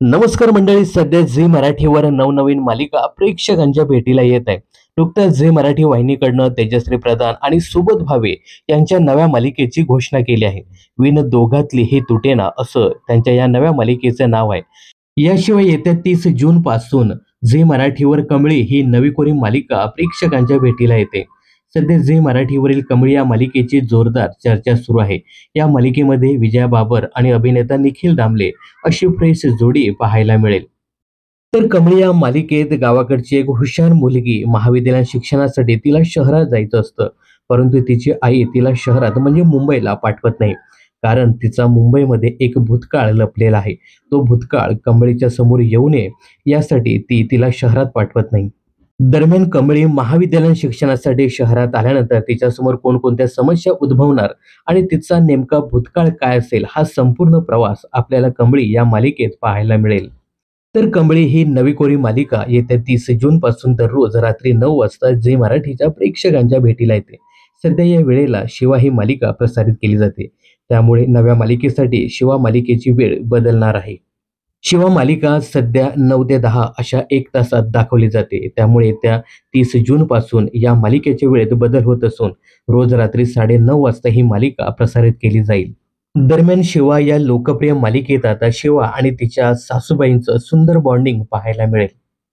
नमस्कार मंडळी, सध्या झी मराठीवर नवनवीन मालिका प्रेक्षकांच्या भेटीला येत आहे. नुकत्याच झी मराठी वाहिनीकडनं तेजश्री प्रधान आणि सुबोध भावे यांच्या नव्या मालिकेची घोषणा केली आहे. विण दोघातली ही तुटेना असं त्यांच्या या नव्या मालिकेचं नाव आहे. याशिवाय येत्या 30 जून पासून झी मराठीवर कमळी ही नवी कोरी मालिका प्रेक्षकांच्या भेटीला येते. सध्या झी मराठीवरील कमळी या मालिकेची जोरदार चर्चा सुरू आहे. या मालिकेमध्ये विजया बाबर आणि अभिनेता निखिल दामले अशी फ्रेश जोडी पाहायला मिळेल. तर कमळी या मालिकेत गावाकडची एक हुशार मुलगी महाविद्यालयीन शिक्षणासाठी तिला शहरात जायचं असतं, परंतु तिची आई तिला शहरात म्हणजे मुंबईला पाठवत नाही, कारण तिचा मुंबईमध्ये एक भूतकाळ लपलेला आहे. तो भूतकाळ कमळीच्या समोर येऊ नये यासाठी ती तिला शहरात पाठवत नाही. दरम्यान कमळी महाविद्यालयीन शिक्षणासाठी शहरात आल्यानंतर तिच्यासमोर कोणकोणत्या समस्या उद्भवणार आणि तिचा नेमका भूतकाळ काय असेल, हा संपूर्ण प्रवास आपल्याला कमळी या मालिकेत पाहायला मिळेल. तर कमळी ही नवी कोरी मालिका येत्या 30 जून पासून दररोज रात्री 9 वाजता झी मराठीच्या प्रेक्षकांच्या भेटीला येते. सध्या या वेळेला शिवा ही मालिका प्रसारित केली जाते, त्यामुळे नव्या मालिकेसाठी शिवा मालिकेची वेळ बदलणार आहे. शिवा मालिका सध्या 9 ते 10 अशा 1 तासात दाखवली जाते. त्यामुळे येत्या 30 जून पासून या मालिकेच्या वेळेत बदल होत असून रोज रात्री 9:30 वाजता ही मालिका प्रसारित केली जाईल. दरम्यान शिवा या लोकप्रिय मालिकेत आता शिवा आणि तिच्या सासूबाईंचं सुंदर बॉन्डिंग पाहायला मिळेल.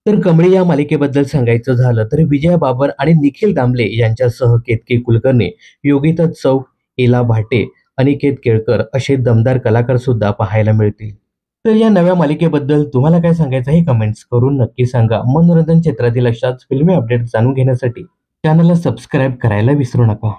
तर कमळी या मालिकेबद्दल सांगायचं झालं तर विजया बाबर आणि निखिल दामले यांच्यासह केतकी कुलकर्णी, योगिता चौक, इला भाटे, अनिकेत केळकर असे दमदार कलाकार सुद्धा पाहायला मिळतील. तर या नव्या मालिकेबद्दल तुम्हाला काय सांगायचं हे कमेंट्स करून नक्की सांगा. मनोरंजन क्षेत्रातील अशाच फिल्मी अपडेट जाणून घेण्यासाठी चॅनलला सबस्क्राईब करायला विसरू नका.